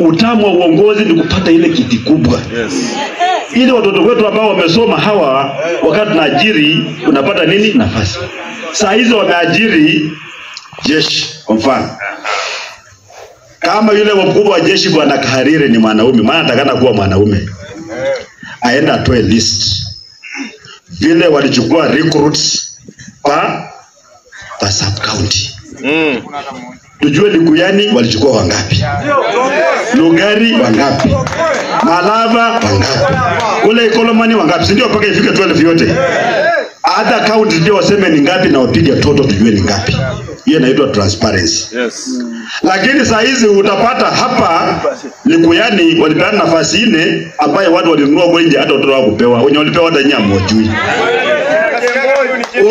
utamu wa uongozi ni kupata ile kiti kubwa. Ili watoto wetu ambao wamesoma hawa wakati tunaajiri unapata nini? Nafasi. Saa hizo wameajiri jeshi kwa mfano. Kama yule mkubwa wa jeshi Bwana Kaharire ni mwanaume, maana atakana kuwa mwanaume, aenda atoe list. Vile walichukua recruits pa sub county. Tujue Likuyani walichukua wangapi, Lugari wangapi, Malava wangapi, kule Ikolomani wangapi, si ndio mpaka ifike 12 yote. Other counties ndio waseme ni ngapi na wapige toto tujue ni ngapi. Hiyo inaitwa transparency. Lakini saa hizi utapata hapa Likuyani walipeana nafasi 4 ambayo watu walinunua kwa nje, hata watoto wao kupewa. Wenye walipewa hata nyama hawajui.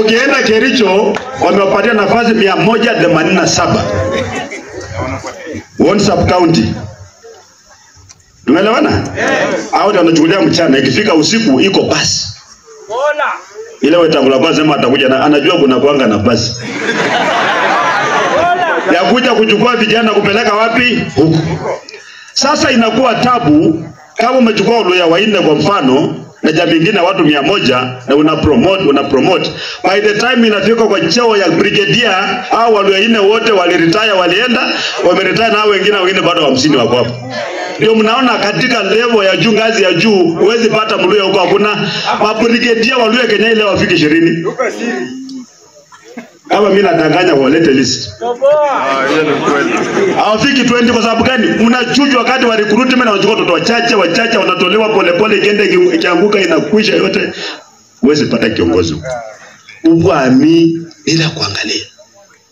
Ukienda Kericho wamewapatia nafasi 187. One sub county. Tumeelewana? Hao ndio wanachukulia mchana, ikifika usiku iko basi. Ile Wetangula kwa sema atakuja na anajua kuna kuanga na basi. Ya kuja kuchukua vijana kupeleka wapi? Huko. Sasa inakuwa tabu kama umechukua Uluya waine kwa mfano na jamii nyingine watu 100 na una promote. By the time inafika kwa cheo ya brigadier au Uluya waine wote waliretire, walienda, wameretire na wengine bado 50 wako hapo. Ndio mnaona katika level ya juu, ngazi ya juu, huwezi pata Mluya huko, hakuna mabrigadier wa Luya Kenya ile wafiki 20. Kama mimi nadanganya walete list. Hiyo ni kweli. Hawafiki 20 kwa sababu gani? Unachujwa wakati wa recruitment na wachukua watoto wachache wanatolewa polepole, ikienda ikianguka inakwisha yote. Huwezi pata kiongozi. Uwami bila kuangalia.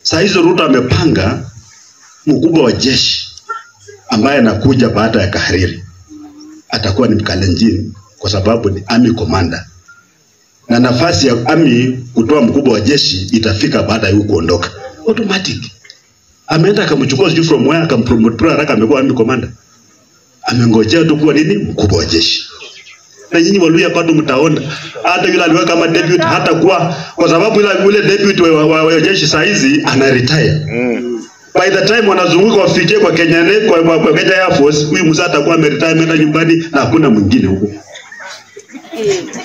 Saa hizo Ruto amepanga mkubwa wa jeshi ambaye anakuja baada ya Kahariri atakuwa ni Mkalenjin kwa sababu ni army commander. Na nafasi ya army kutoa mkubwa wa jeshi itafika baada ya kuondoka. Automatic. Ameenda akamchukua sijui from where akampromote haraka amekuwa army commander. Amengojea tu kuwa nini? Mkubwa wa jeshi. Na nyinyi Waluya bado mtaona hata yule aliweka kama debut hata kwa sababu yule debut wa jeshi saa hizi ana retire. By the time wanazunguka wafikie kwa Kenya kwa Kenya Air Force, huyu mzee atakuwa ameretire ameenda nyumbani na hakuna mwingine huko.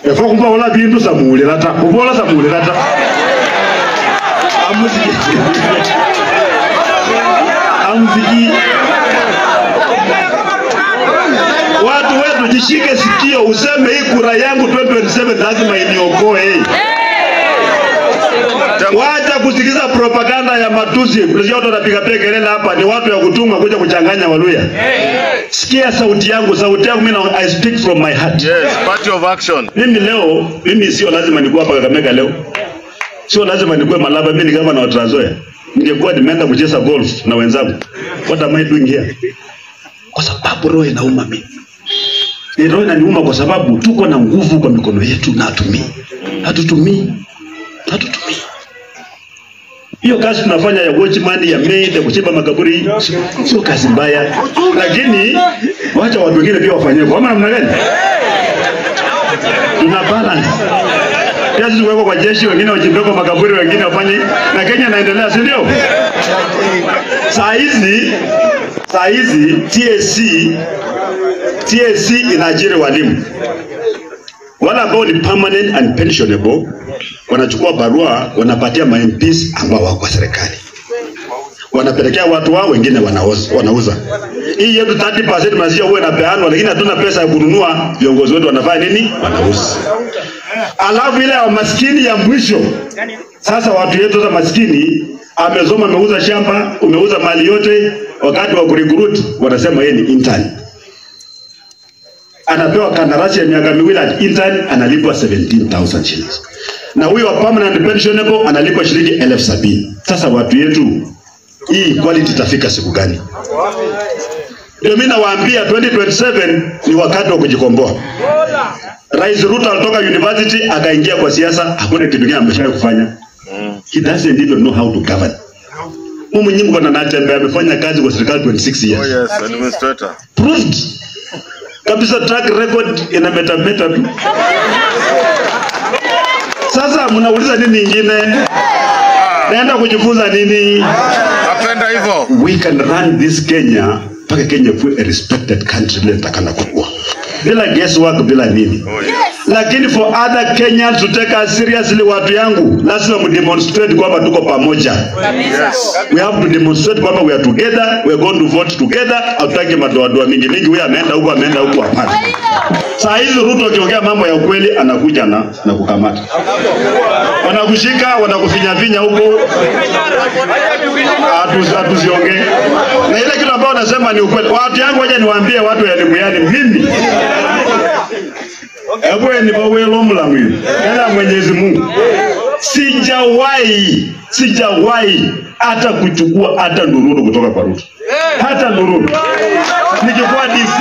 Efo kumpa wala bintu samule lata. Kubola samule lata. Amziki. Watu wetu jishike sikio useme hii kura yangu 2027 lazima iniokoe. Wacha kusikiza propaganda ya matusi. Unajua watu wanapiga kelele hapa ni watu ya kutunga kuja kuchanganya Waluya. Sikia sauti yangu mimi I speak from my heart. Yes, party of action. Mimi sio lazima nikuwa hapa Kakamega leo. Sio lazima nikuwe Malaba, mimi ni gavana wa Trans Nzoia. Ningekuwa nimeenda kucheza golf na wenzangu. What am I doing here? Kwa sababu roho inauma mimi. Roho inaniuma kwa sababu tuko na nguvu kwa mikono yetu na hatutumii. Hiyo kazi tunafanya ya watchman ya maid ya kuchimba makaburi sio kazi mbaya, lakini wacha watu wengine pia wafanye kwa maana namna gani? Tuna balance. Kazi tuweko kwa jeshi, wengine wachimbe kwa makaburi, wengine wafanye, na Kenya inaendelea, si ndio? Saa hizi TSC inaajiri walimu. Wala ambao ni permanent and pensionable wanachukua barua wanapatia MPs ambao wako kwa serikali. Wanapelekea watu wao, wengine wanauza. Hii yetu 30% mazia uwe na peano, lakini hatuna pesa ya kununua, viongozi wetu wanafanya nini? Wanauza. Alafu ile ya maskini ya mwisho. Sasa watu yetu za maskini amesoma, ameuza shamba, umeuza mali yote, wakati wa kurecruit wanasema yeye ni intern. Anapewa kandarasi ya miaka 2 at intern, analipwa 17,000 shillings. Na huyo permanent pensionable analipwa shilingi 70,000. Sasa watu yetu hii quality itafika siku gani? Ndio mimi nawaambia 2027 ni wakati wa kujikomboa. Rais Ruto alitoka university akaingia kwa siasa, hakuna kitu kingine ameshawahi kufanya. He doesn't even know how to govern. Mumu nyingi bwana Natembe amefanya kazi kwa serikali 26 years. Oh yes, administrator. Proved. Kabisa track record ina meta tu. Sasa mnauliza nini nyingine? Naenda kujifunza nini? Napenda hivyo. We can run this Kenya mpaka Kenya kuwe a respected country vile takana kukua. Bila guesswork, bila nini. Lakini for other Kenyans to take us seriously, watu yangu, lazima mu demonstrate kwamba tuko pamoja. We have to demonstrate kwamba we are together, we are going to vote together. Hatutaki madoadoa mingi mingi, huyu ameenda huko hapana. Saa hizi Ruto akiongea mambo ya ukweli anakuja na kukamata. Wanakushika, wanakufinya huko. Hatusiongee. Na ile kitu ambao nasema ni ukweli. Watu yangu waje niwaambie watu ya elimu yani mimi. Ewe ni bawelo mlamwi. Nena Mwenyezi Mungu. Sijawahi hata kuchukua hata ndururu kutoka kwa Ruto. Hata ndururu. Nikikuwa DC,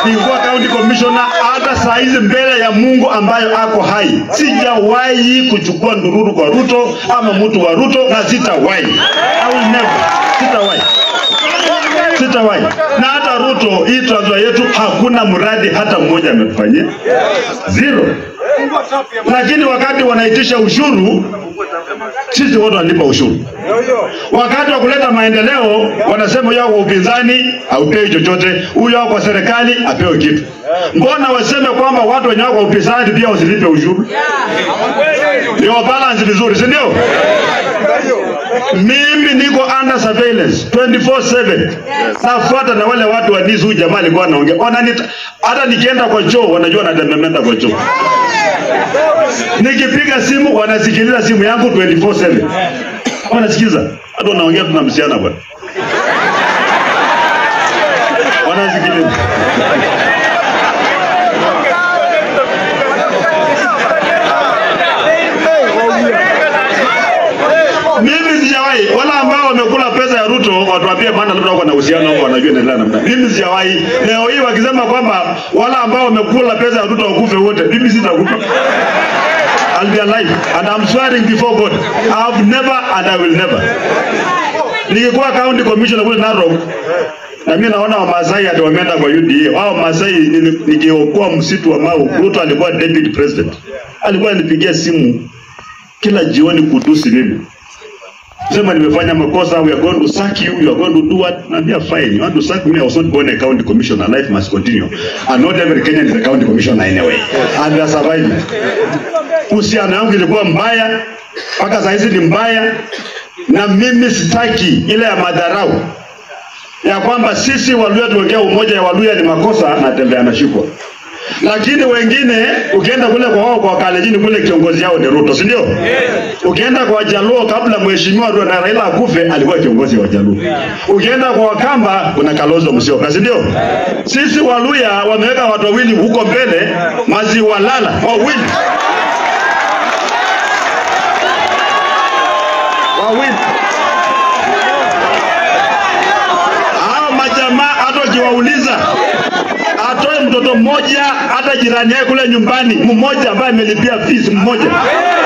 nikikuwa county commissioner, hata saa hizi mbele ya Mungu ambayo ako hai, sijawahi kuchukua ndururu kwa Ruto ama mtu wa Ruto, na sitawahi. I will never. Sitawahi. Na hata Ruto, hii Trans Nzoia yetu hakuna mradi hata mmoja ametufanyia. Zero. Lakini wakati wanaitisha ushuru, sisi wote wanalipa ushuru. Wakati wa kuleta maendeleo, wanasema yao kwa upinzani haupewi chochote, huyo kwa serikali apewe kitu. Mbona waseme kwamba watu wenye kwa upinzani pia wasilipe ushuru? Ndio balance vizuri, si ndio? Mimi niko under surveillance 24/7. Nafuata na wale watu wa DC. Huyu jamaa alikuwa anaongea. Hata nikienda kwa choo wanajua nadememenda kwa choo. Nikipiga simu wanasikiliza simu yangu 24/7. Wanasikiza. Hata unaongea tunamsiana bwana. Wanasikiliza. Mimi sijawahi, wala ambao wamekula pesa ya Ruto watuambie maana labda wako na uhusiano huko wanajua inaendelea namna. Mimi sijawahi. Leo hii wakisema kwamba wala ambao wamekula pesa ya Ruto wakufe wote, mimi sitakufa. I'll be alive and I'm swearing before God, I have never and I will never. Nikikuwa county commissioner kule Narok, na mimi naona Wamasai ati wameenda kwa UDA. Hao Masai nikiokoa msitu wa Mau, Ruto alikuwa deputy president. Alikuwa anipigia simu kila jioni kutusi mimi. Sema nimefanya makosa, we are going to sack you, you are going to do what? Naambia fine, you want to sack me, I was not born a county commissioner, life must continue. And not every Kenyan is a county commissioner anyway. And we are surviving. Uhusiano wangu ilikuwa mbaya, mpaka saa hizi ni mbaya, na mimi sitaki ile ya madharau. Ya kwamba sisi Waluya tuwekea umoja ya Waluya ni makosa na tembea na shikwa. Lakini wengine ukienda kule kwa wao kwa Kalejini kule kiongozi yao ni Ruto, si ndio? Ukienda kwa Jaluo kabla mheshimiwa na Raila akufe alikuwa kiongozi wa Jaluo. Ukienda kwa Wakamba kuna Kalonzo Musyoka, si ndio? Sisi Waluya wameweka watu wawili huko mbele, Maziwa Lala, wawili. Hao majamaa hata ukiwauliza atoe mtoto mmoja hata jirani yake kule nyumbani mmoja ambaye amelipia fees mmoja,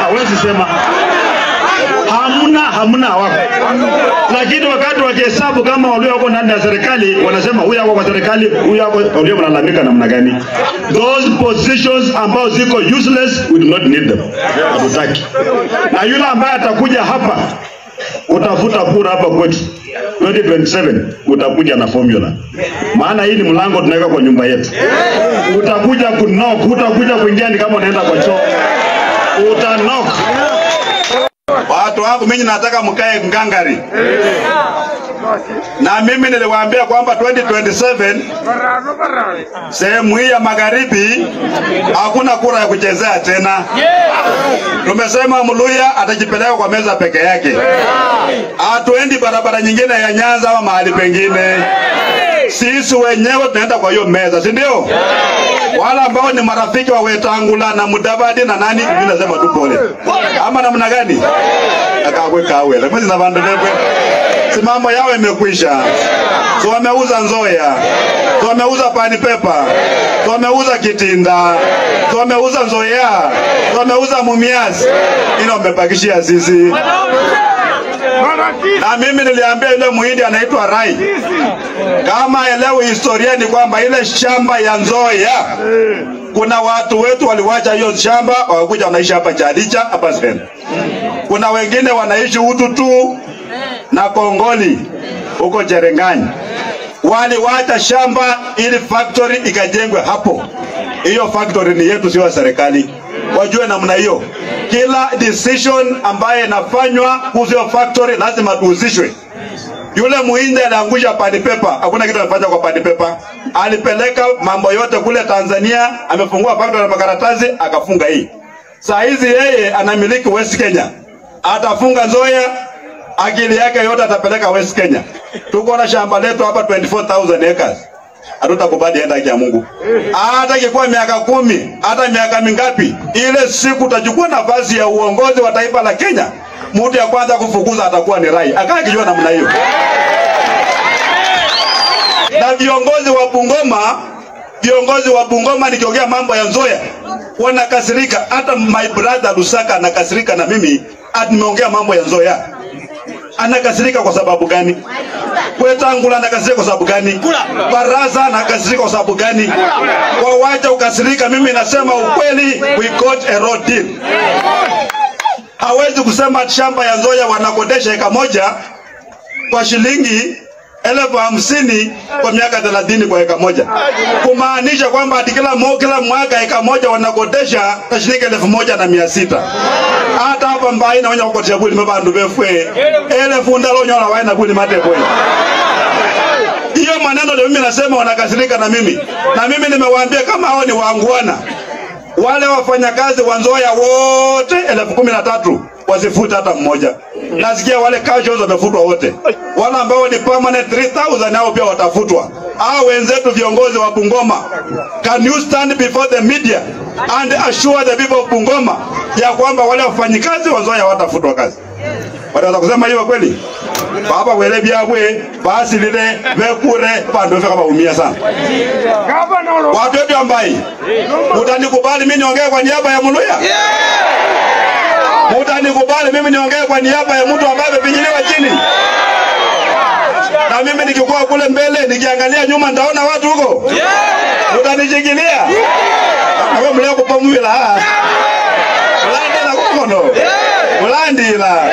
hawezi sema. Hamna wako. Lakini wakati wakihesabu kama Waluya wako ndani ya serikali, wanasema huyu wako kwa serikali, huyu wako Waluya mnalalamika namna gani? Those positions ambao ziko useless, we do not need them. Hatutaki. Na yule ambaye atakuja hapa utafuta kura hapa kwetu 2027 utakuja na formula. Maana hii ni mlango tunaweka kwa nyumba yetu. Utakuja kunok, utakuja kuingia ni kama unaenda kwa choo. Utanok. Watu wangu mimi nataka mkae ngangari. Na mimi niliwaambia kwamba 2027 sehemu hii ya magharibi hakuna kura ya kuchezea tena. Tumesema Mluya atajipeleka kwa meza peke yake. Hatuendi barabara nyingine ya Nyanza au mahali pengine. Sisi wenyewe tunaenda kwa hiyo meza, si ndio? Wala ambao ni marafiki wa Wetangula na Mudavadi na nani, mimi nasema tu pole. Ama namna gani? Akakwe kawe. Lakini na bando lepe. Simamo yao imekwisha. So wameuza Nzoia. So wameuza Pani Pepa. So wameuza Kitinda. So wameuza Nzoia. So wameuza Mumias. Ino wamepakishia sisi. Na mimi niliambia yule Muhindi anaitwa Rai, kama elewe historia ni kwamba ile shamba ya Nzoia kuna watu wetu waliwacha hiyo shamba wakakuja wanaishi hapa Chadicha hapa Sven. Kuna wengine wanaishi Ututu na Kongoli huko Cherengani. waliwacha shamba ili factory ikajengwe hapo. Hiyo factory ni yetu, sio serikali. Wajue namna hiyo. Kila decision ambaye inafanywa kuhusu factory lazima tuhusishwe. Yule muhindi aliangusha pad paper, hakuna kitu anafanya kwa pad paper. Alipeleka mambo yote kule Tanzania, amefungua factory ya makaratasi, akafunga hii. Saa hizi yeye anamiliki West Kenya. Atafunga Nzoia, akili yake yote atapeleka West Kenya. Tuko na shamba letu hapa 24,000 acres. Hatutakubali enda kia Mungu. Hata kikuwa miaka 10, hata miaka mingapi, ile siku utachukua nafasi ya uongozi wa taifa la Kenya, mtu ya kwanza kufukuza atakuwa ni Rai. Akaa kijua namna hiyo. Na viongozi wa Bungoma nikiongea mambo ya Nzoia wanakasirika. Hata my brother Lusaka anakasirika na mimi nimeongea mambo ya Nzoia. Anakasirika kwa sababu gani? Wetangula anakasirika kwa sababu gani? Baraza anakasirika kwa sababu gani? Wawacha ukasirika, mimi nasema ukweli, we got a road deal. Hawezi kusema shamba ya Nzoia wanakodesha eka moja kwa shilingi 50,000 kwa miaka 30 kwa eka moja. Kumaanisha kwamba kila mwaka eka moja wanakodesha kwa shilingi 1,600. Hata hapa mbai na wanyako kwa buli mabandu befwe 1,000 ndalo nyola waina buli matebo. Hiyo maneno ndio mimi nasema wanakasirika na mimi. Na mimi nimewaambia kama hao ni waangwana. Wale wafanyakazi wa Nzoia wote 13,000 wasifuta hata mmoja. Nasikia wale casuals wamefutwa wote. Wale ambao ni permanent 3,000 nao pia watafutwa. Hao wenzetu viongozi wa Bungoma, can you stand before the media and assure the people of Bungoma ya kwamba wale wafanyikazi wa Nzoia watafutwa kazi? Wataweza kusema hiyo kweli? Baba wele biabwe basi lile vekure pando kama umia sana. Watu wetu ambai, mtanikubali mimi niongee kwa niaba ya Muluya? Mtanikubali mimi niongee kwa niaba ya mtu ambaye amepinyiliwa chini? Na mimi nikikuwa kule mbele nikiangalia nyuma nitaona watu huko? Mtanishikilia? Na wewe mleo kupamwila. Mulandi la kukono. Mulandi la.